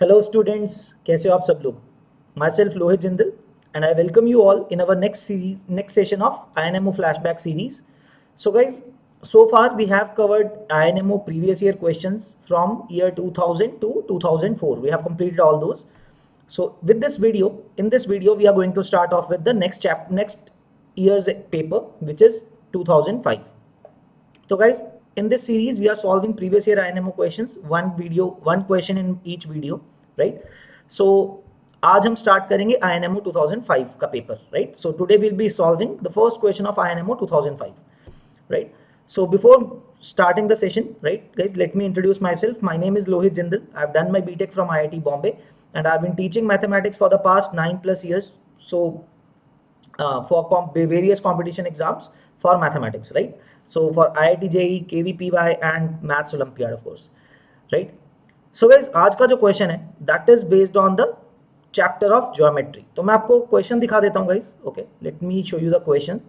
Hello students, कैसे हो आप सब लोग? Myself Lohit Jindal and I welcome you all in our next session of INMO flashback series. So guys, so far we have covered INMO previous year questions from year 2000 to 2004. We have completed all those. So with this video, in this video we are going to start off with the next year's paper, which is 2005. So guys, in this series we are solving previous year INMO questions, one question in each video, right? So आज हम start करेंगे INMO 2005 का paper, right? So today we'll be solving the first question of INMO 2005, right? So before starting the session, right, guys, let me introduce myself. My name is Lohit Jindal. I've done my BTech from IIT Bombay and I've been teaching mathematics for the past 9+ years. So for various competition exams for mathematics, right? So for IIT JEE, KVPY and Maths Olympiad, of course, right? So guys, आज का जो question है that is based on the chapter of geometry. तो मैं आपको question दिखा देता हूँ guys. Okay, let me show you the question.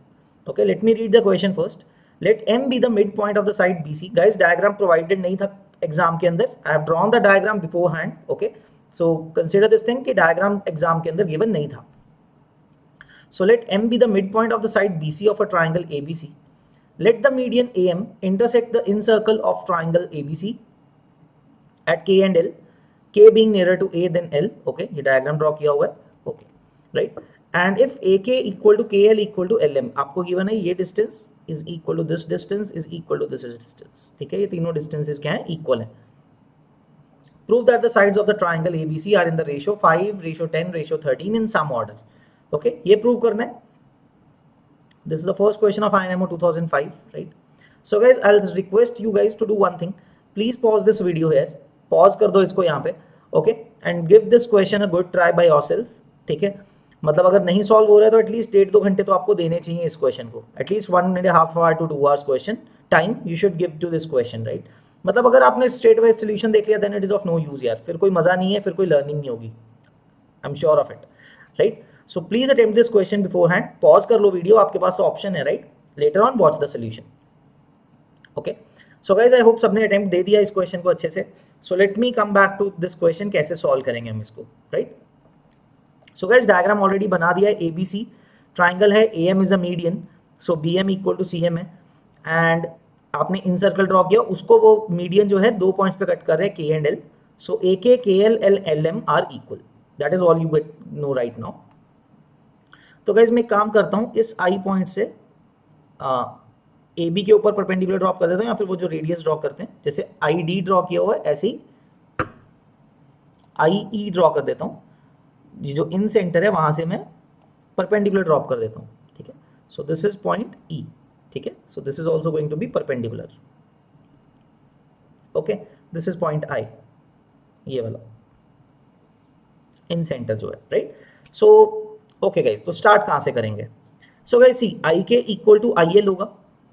Okay, let me read the question first. Let M be the midpoint of the side BC. Guys, diagram provided नहीं था exam के अंदर. I have drawn the diagram beforehand. Okay, so consider this thing कि diagram exam के अंदर given नहीं था. So let M be the midpoint of the side BC of a triangle ABC. Let the median AM intersect the incircle of triangle ABC at K and L, K being nearer to A than L. Okay, ये diagram draw किया हुआ है. Okay, right? And if AK equal to KL equal to LM, आपको given है ये distance is equal to this distance is equal to this distance. ठीक है, ये तीनों distances क्या है? Equal है. Prove that the sides of the triangle ABC are in the ratio 5, ratio 10, ratio 13 in some order. Okay, ये prove करना है. This is the first question of INMO 2005, right? So guys, I'll request you guys to do one thing. Please pause this video here. Pause कर दो इसको यहाँ पे. Okay, and give this question a good try by yourself. ठीक है, मतलब अगर नहीं सॉल्व हो रहा है तो एटलीस्ट 1.5-2 घंटे तो आपको देने चाहिए इस क्वेश्चन को. At least 1.5 hour to 2 hours question time you should give to this question, right? मतलब अगर आपने स्ट्रेट वाइज सोल्यूशन देख लिया then it is of no use यार, फिर कोई मजा नहीं है, फिर कोई लर्निंग नहीं होगी. I am sure of it, right? So please attempt this question beforehand. Pause कर लो वीडियो, आपके पास तो ऑप्शन है, right? Later on watch the solution. Okay. So guys, I hope सबने attempt दे दिया इस क्वेश्चन को अच्छे से. So let me come back to this question, कैसे सॉल्व करेंगे हम इसको, right? So guys, diagram already बना दिया है. ABC ट्राइंगल है, AM is a median, so BM equal to CM है, एंड आपने इन सर्कल ड्रॉ किया, उसको वो मीडियन जो है 2 पॉइंट्स पे कट कर रहे हैं, K and L. So AK, KL, LM are equal. That is all you get know right now. तो गाइज मैं काम करता हूं, इस आई पॉइंट से ए बी के ऊपर परपेंडिकुलर ड्रॉप कर देता हूं, या फिर वो जो रेडियस ड्रॉ करते हैं, जैसे आई डी ड्रॉ किया हुआ है ऐसे ही आई ई ड्रॉ कर देता हूं. जो इन सेंटर है वहां से मैं परपेंडिकुलर ड्रॉप कर देता हूं. ठीक है, so this is point E. ठीक है, so this is also going to be perpendicular. Okay, this is point I, ये वाला इन सेंटर जो है, राइट? सो ओके गाइस, तो स्टार्ट कहां से करेंगे? So guys see, I K equal to I L होगा.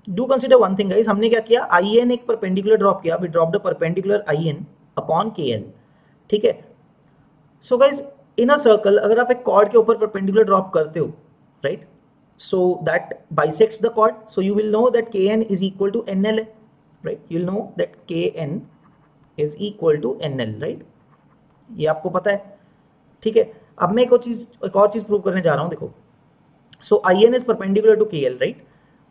Do consider one thing guys, हमने क्या किया, आई एन एक परपेंडिकुलर ड्रॉप किया. We drop the perpendicular I N upon के एल. ठीक है, so guys in a circle अगर आप एक कॉर्ड के ऊपर परपेंडिकुलर ड्रॉप करते हो, right, so that bisects the chord, so you will know that K N is equal to N L, right? You will know that K N is equal to N L, right? ये आपको पता है. ठीक है, अब मैं एक और चीज प्रूव करने जा रहा हूं. देखो, so I N is perpendicular to K L, right?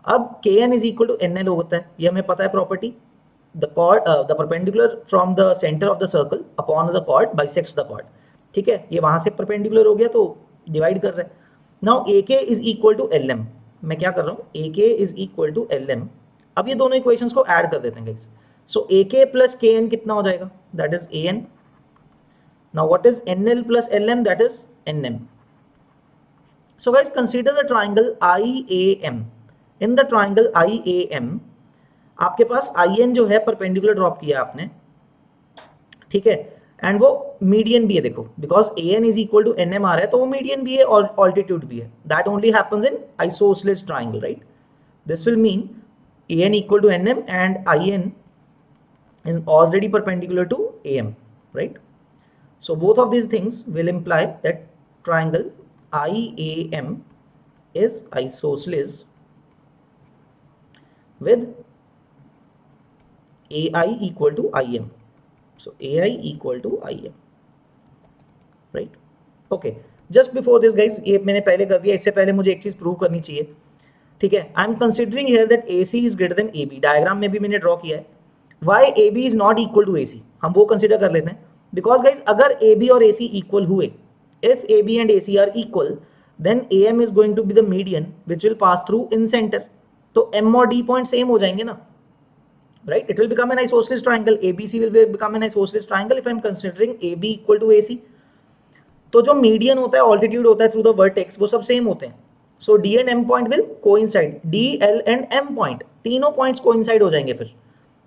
अब K N is equal to N L होता है, ये हमें पता है property. The chord, the perpendicular from the centre of the circle upon the chord bisects the chord. ठीक है, ये वहां से परपेंडिकुलर हो गया तो डिवाइड कर रहे हैं. Now A K is equal to L M. मैं क्या कर रहा हूँ, A K is equal to L M. अब ये दोनों इक्वेशंस को ऐड कर देते हैं गाइस. सो ए के प्लस के एन कितना हो जाएगा, that is A N. Now what is NL plus LM? That is NM. So guys, consider the triangle IAM. In the triangle IAM, आपके पास IN जो है परपेंडिकुलर ड्रॉप किया आपने, ठीक है, एंड वो मीडियन भी है. देखो, because AN is equal to NM आ रहा है तो वो मीडियन भी है और ऑल्टीट्यूड भी है. That only happens in isosceles triangle, right? This will mean AN equal to NM and IN is already perpendicular to AM, right? So both of these things will imply that triangle IAM is isosceles with AI equal to IM. So AI equal to IM. Right. Okay, just before this guys, ये मैंने पहले कर दिया, इससे पहले मुझे एक चीज प्रूव करनी चाहिए. ठीक है, I am considering here that AC is greater than AB. Diagram में भी मैंने ड्रॉ किया है. Why AB is not equal to AC, हम वो कंसिडर कर लेते हैं. बिकॉज गाइज अगर AB और AC इक्वल हुए, if AB and AC are equal, then AM is going to be the median which will pass through in center. तो M और D point same हो जाएंगे ना, right? It will become an isosceles triangle. ABC will become an isosceles triangle if I am considering AB equal to AC. तो जो median होता है, altitude होता है थ्रू द वर्टेक्स, वो सब सेम होते हैं. सो D and M point will coincide. D, L and M point, तीनों पॉइंट्स coincide हो जाएंगे फिर,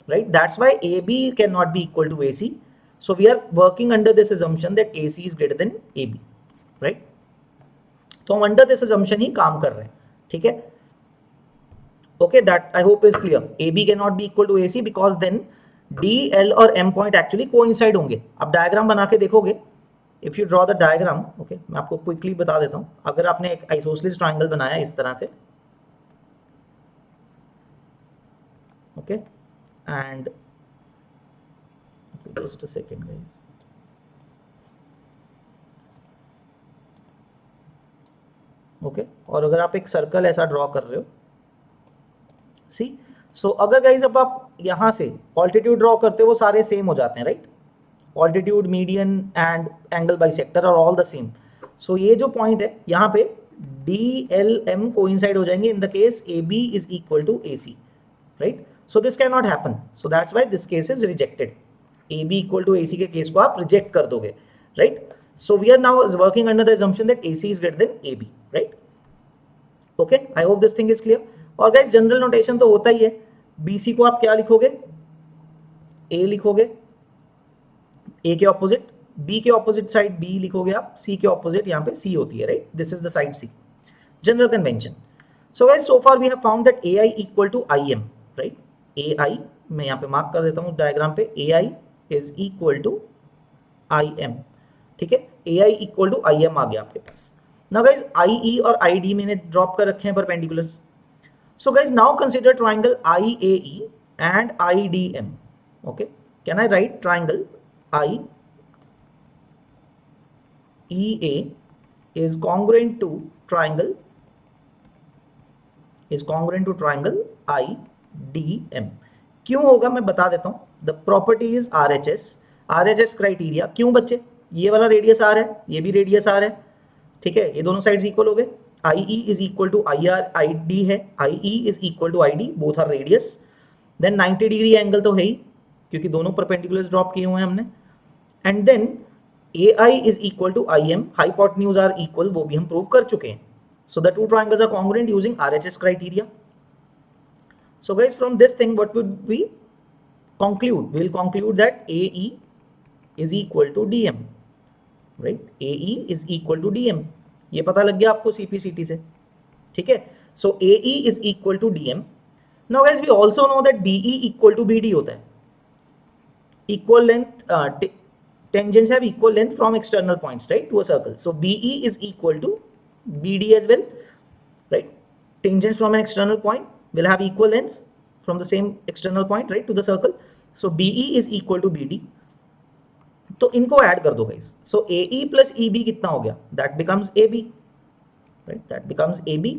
right? That's why AB cannot be equal to AC. So we are working under this assumption that AC is greater than AB, right? तो हम under this assumption ही काम कर रहे हैं. ठीक है, okay, that I hope is clear. AB cannot be equal to AC because then D, L और M point actually coincide होंगे. अब डायग्राम बना के देखोगे, if you draw the diagram, okay, मैं आपको क्विकली बता देता हूँ. अगर आपने एक आइसोसेलेस ट्राइंगल बनाया इस तरह से, okay, and just a second guys. Okay, और अगर आप एक सर्कल ऐसा ड्रॉ कर रहे हो, सी, सो अगर गाइज अब आप यहां से ऑल्टीट्यूड ड्रॉ करते हो, वो सारे सेम हो जाते हैं, right? Altitude, median and angle bisector are all the same. So ये जो पॉइंट है यहाँ पे DLM कोइंसाइड हो जाएंगे in the case AB is equal to AC, right? So this can not happen, so that's why this case is rejected. AB equal to AC के case को आप रिजेक्ट कर दोगे, right? So we are now working under the assumption that AC is greater than AB, right? Okay, I hope this thing is clear. और guys general notation तो होता ही है. BC को आप क्या लिखोगे? A लिखोगे, A के ऑपोजिट, B के ऑपोजिट साइड B लिखोगे आप, C के ऑपोजिट यहाँ पे C होती है, right? This is the side C. General convention. So guys, so far we have found that AI equal to IM, right? AI मैं यहाँ पे मार्क कर देता हूँ डायग्राम पे, AI is equal to IM. ठीक है, AI इक्वल टू IM आ गया आपके पास. नाउ गाइज IE और ID मैंने ड्रॉप कर रखे हैं perpendiculars. So guys now consider triangle IAE and IDM. Okay, can I right triangle IEA is congruent to triangle IDM. क्यों होगा मैं बता देता हूं. The property is RHS criteria. क्यों बच्चे? ये वाला रेडियस R है, ये भी रेडियस R है, ठीक है, ये दोनों साइड्स इक्वल हो गए. IE is equal to IR, ID है, IE is equal to ID, both are radius. Then 90 degree angle तो है ही, क्योंकि दोनों परपेंडिकुलर्स ड्रॉप किए हुए हैं हमने. And then AI is equal to IM, hypotenuse are equal, वो भी हम प्रूव कर चुके हैं. So the two triangles are congruent using RHS criteria. So guys from this thing what would we conclude? We will conclude that AE is equal to DM, right? AE is equal to DM. ये पता लग गया आपको CPCT से, ठीक है? So AE is equal to DM. Now guys, we also know that BE equal to BD होता है. Equal length, tangents have equal length from external points, right, to a circle. So BE is equal to BD as well, right? Tangents from an external point will have equal lengths from the same external point, right, to the circle. So BE is equal to BD. तो इनको add कर दो guys. सो AE plus EB कितना हो गया? That becomes AB, right? That becomes AB.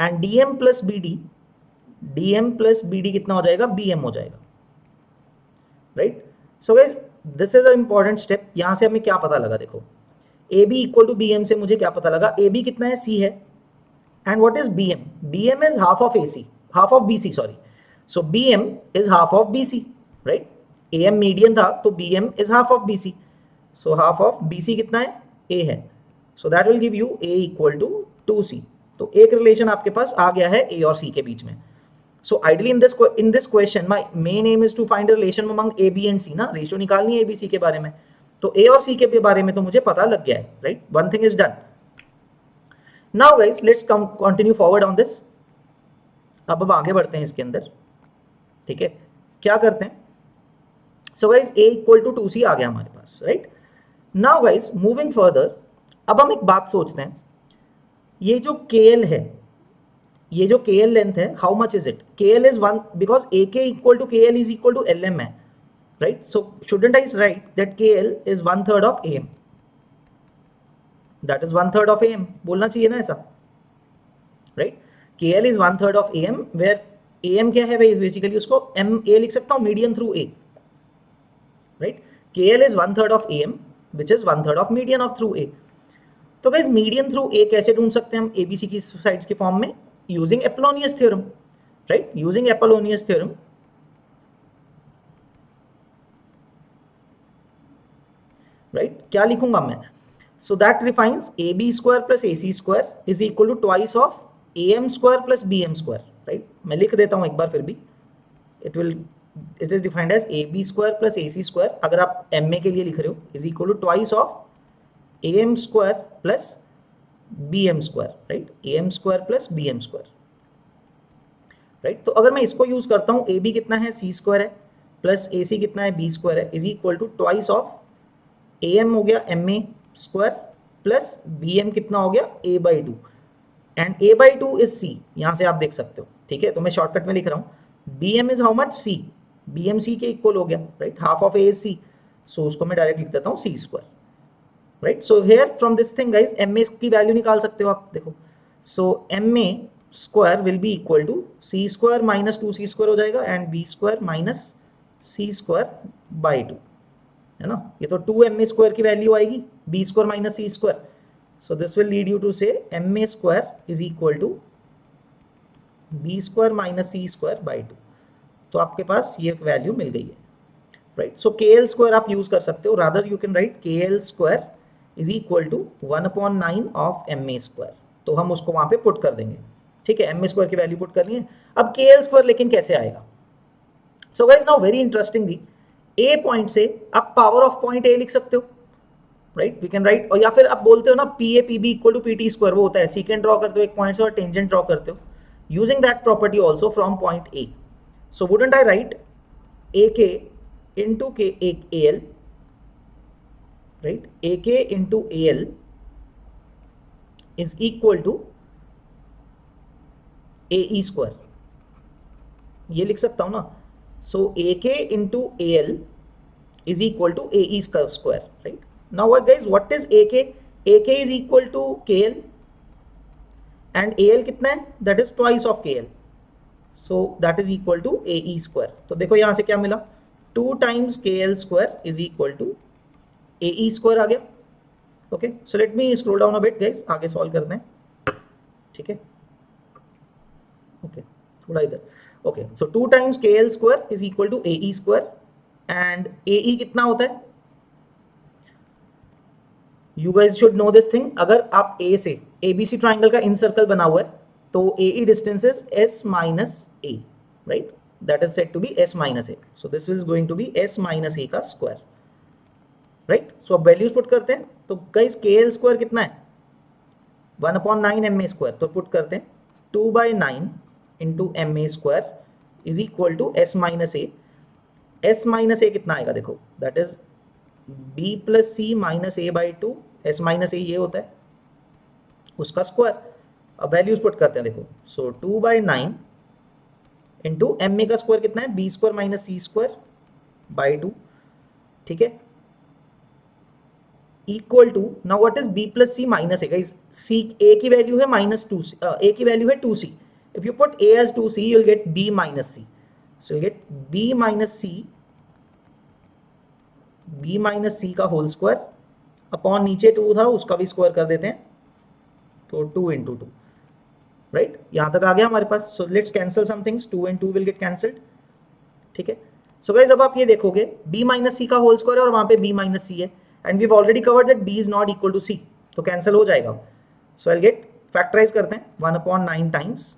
And DM plus BD कितना हो जाएगा? BM हो जाएगा, right? So guys this is a important step. यहां से हमें क्या पता लगा? देखो, AB इक्वल टू BM से मुझे क्या पता लगा? AB कितना है? C है. And what is BM? BM is half of AC, half of BC, sorry. So BM is half of BC, right? AM median था, तो BM is half of BC. So half of BC कितना है? A है. So that will give you A equal to 2C. तो एक relation आपके पास आ गया है A और C के बीच में. So ideally in this question my main aim is to find a relation among A, B and C ना. रेशियो निकालनी है A, B, C के बारे में. तो A और C के बारे में तो मुझे पता लग गया है, right? One thing is done. Now guys let's continue forward on this. अब आगे बढ़ते हैं इसके अंदर, ठीक है? क्या करते हैं? So guys A equal to 2C आ गया हमारे पास, right? Now guys moving further, अब हम एक बात सोचते हैं. ये जो KL है, ये जो KL लेंथ है, how much is it? KL is 1 because AK equal to KL is equal to LM है, right? So shouldn't I write that KL is 1/3 of AM, that is 1/3 of AM, बोलना चाहिए ना ऐसा, right. KL is 1/3 of AM, where AM क्या है भाई, basically उसको MA लिख सकता हूँ, median through A, right. KL is 1/3 of AM which is 1/3 of median of through A। तो गाइस मीडियन थ्रू A कैसे ढूंढ सकते हैं हम ABC की साइड्स के फॉर्म में, using Apollonius theorem, right, using Apollonius theorem. Right, क्या लिखूंगा मैं, so that defines AB square plus AC square is equal to twice of AM square plus BM square, right. मैं लिख देता हूं एक बार फिर भी, it is defined as AB square plus AC square, अगर आप MA के लिए लिख रहे हो, is equal to twice of AM square plus BM square, right, AM square plus BM square, right. तो अगर मैं इसको यूज करता हूं, AB कितना है, C स्क्वायर है, प्लस AC कितना है, B स्क्वायर है, is equal to twice of AM हो गया MA स्क्वायर प्लस BM कितना हो गया, A/2, and A/2 is C, यहां से आप देख सकते हो, ठीक है। तो मैं शॉर्टकट में लिख रहा हूं, BM is how much, C, BM C के इक्वल हो गया, right, half of A is C, so उसको मैं डायरेक्ट लिख देता हूं C square, right. So here from this thing guys, MA की वैल्यू निकाल सकते हो आप, देखो, so MA square will be equal to C square minus 2C square हो जाएगा, and B square minus C square by 2, है ना। ये तो 2MA स्क्वायर की वैल्यू आएगी, B square minus C square, so this will lead you to say MA square is equal to B square minus C square by 2, तो आपके पास ये value मिल गई है, राइट। सो KL स्क्वायर आप use कर सकते हो, rather you can write KL square is equal to 1/9 of MA square, तो हम उसको वहां पे पुट कर देंगे, ठीक है, MA स्क्वायर की वैल्यू पुट करनी है। अब KL स्क्वायर लेकिन कैसे आएगा, so guys now very interestingly, A point से आप पावर ऑफ पॉइंट A लिख सकते हो, राइट, वी कैन राइट, और या फिर आप बोलते हो ना PA PB equal to PT square, वो होता है सीकेंट ड्रॉ करते हो एक पॉइंट से और टेंजेंट ड्रॉ करते हो, using that property also from point A, so wouldn't I right AK into AL, right, AK into AL is equal to AE square, ये लिख सकता हूं ना, सो AK into AL is equal to AE square, right. Now what guys, what is AK? AK is equal to KL, and AL कितना है, that is twice of KL, so that is equal to AE square। तो देखो यहां से क्या मिला, 2 times KL square is equal to AE square आ गया, okay. So let me scroll down a bit guys, आगे सॉल्व करते हैं, ठीक है, ओके, थोड़ा इधर, okay. So 2 times KL square is equal to AE square, and AE कितना होता है, you guys should know this thing, अगर आप A से ABC ट्राइंगल का इन सर्कल बना हुआ है, तो AE distance is S minus A, right, that is said to be S minus A, so this is going to be S minus A का square, right. So अब values put करते हैं, तो गाइज KL स्क्वायर कितना है, 1/9 MA square, तो put करते हैं 2/9 into MA square is equal to S minus A, S minus A कितना आएगा, देखो, that is B plus C minus A/2, S minus A ये होता है उसका स्क्वायर। अब वैल्यूज पुट करते हैं, देखो, सो 2/9 इंटू MA का स्क्वायर कितना है, B square minus C square by 2, ठीक है, equal to, now what is B plus C minus A, guys C A की वैल्यू है -2C, A की वैल्यू है 2C, if you put A as 2C you will get B minus C, so you get B minus C का whole square upon नीचे 2 था उसका भी square कर देते हैं, तो 2 into 2, राइट, यहां तक आ गया हमारे पास। So let's cancel some things, 2 and 2 will get cancelled, ठीक है। सो गाइस अब आप ये देखोगे B माइनस C का होल स्क्वायर है और वहां पे B माइनस C है, and we have already covered that B is not equal to C, तो कैंसिल हो जाएगा। So I will get, factorise करते हैं, 1/9 times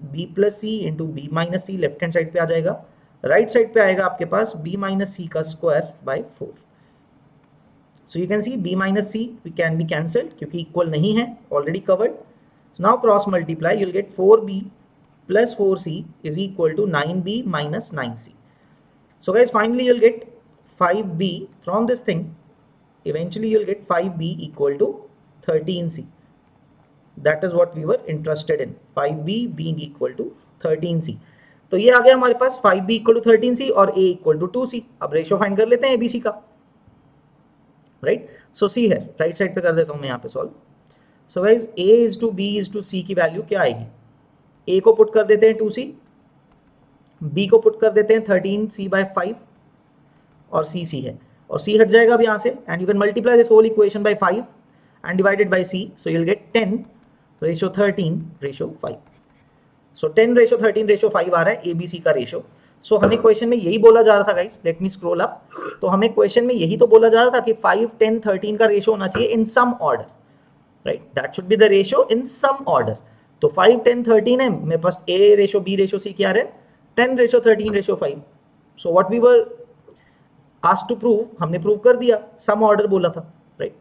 B plus C into B minus C, left hand side पे आ जाएगा, right side पे आएगा आपके पास B माइनस C का square by 4। So you can see B minus C can be cancelled क्योंकि इक्वल नहीं है, already covered. So now cross multiply, you will get 4B plus 4C is equal to 9B minus 9C। So guys finally you will get 5B from this thing, eventually you will get 5B equal to 13C. That is what we were interested in, 5B being equal to 13C. तो ये आ गया हमारे पास 5B equal to 13C और A equal to 2C। अब ratio find कर लेते हैं ABC का, राइट। सो सी है, राइट साइड पे कर देता हूँ मैं यहाँ पे solve. So guys a is to b is to c की वैल्यू क्या आएगी, a को पुट कर देते हैं 2c, b को पुट कर देते हैं 13c/5 और c है, और c हट जाएगा अब यहाँ से, and you can multiply this whole equation by 5 and divided by c, so you will get 10:13:5। So 10:13:5 आ रहा है ABC का रेशो। सो हमें क्वेश्चन में यही बोला जा रहा था guys, let me scroll up, तो हमें क्वेश्चन में यही तो बोला जा रहा था कि 5, 10, 13 का रेशो होना चाहिए in some order, right, that should be the ratio in some order. तो 5, 10, 13 है मेरे पास, A ratio B ratio C क्या है 10:13:5। So what we were asked to prove, हमने प्रूव कर दिया, सम ऑर्डर बोला था, right.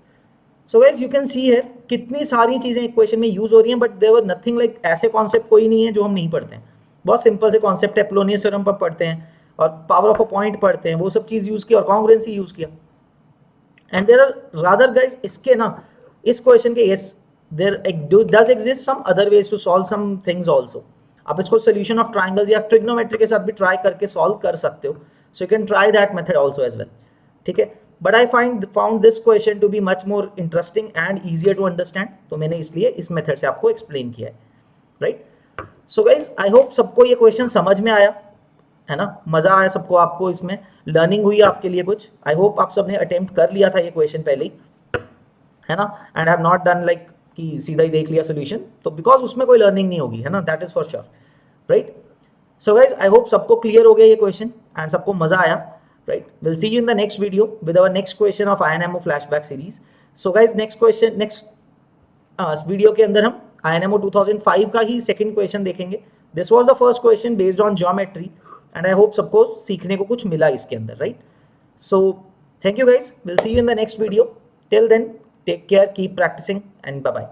So guys you can see here कितनी सारी चीजें इक्वेशन में यूज हो रही हैं, but there were nothing like, ऐसे कॉन्सेप्ट कोई नहीं है जो हम नहीं पढ़ते हैं। बहुत सिंपल से कॉन्सेप्ट है, एपोलोनियस थ्योरम पर पढ़ते हैं और पावर ऑफ अ पॉइंट पढ़ते हैं, वो सब चीज यूज किया और कॉन्ग्रुएंसी यूज किया। And there are rather guys इसके ना, इस क्वेश्चन के yes there does exist some other ways to solve some things also. आप इसको सोल्यूशन ऑफ ट्रायंगल्स या ट्रिग्नोमेट्री के साथ भी ट्राई करके सॉल्व कर सकते हो, so you can try that method also as well, ठीक है। But I found this question to be much more interesting and easier to understand, तो मैंने इसलिए इस मेथड से आपको एक्सप्लेन किया है, right. So guys I hope सबको ये क्वेश्चन समझ में आया है ना, मजा आया सबको, आपको इसमें लर्निंग हुई आपके लिए कुछ। आई होप आप सबने अटेम्प्ट कर लिया था ये क्वेश्चन पहले ही, है ना, and have not done like कि सीधा ही देख लिया सोल्यूशन, तो बिकॉज उसमें कोई लर्निंग नहीं होगी, है ना, that is for sure, right. So guys I hope सबको क्लियर हो गया ये क्वेश्चन एंड सबको मजा आया, right, we'll see you in the next video with our next question of INMO flashback series. So guys next video के अंदर हम INMO 2005 का ही सेकंड क्वेश्चन देखेंगे। This was the first question based on geometry and I hope सबको सीखने को कुछ मिला इसके अंदर, right? So thank you guys, we'll see you in the next video. Till then take care, keep practicing and bye bye.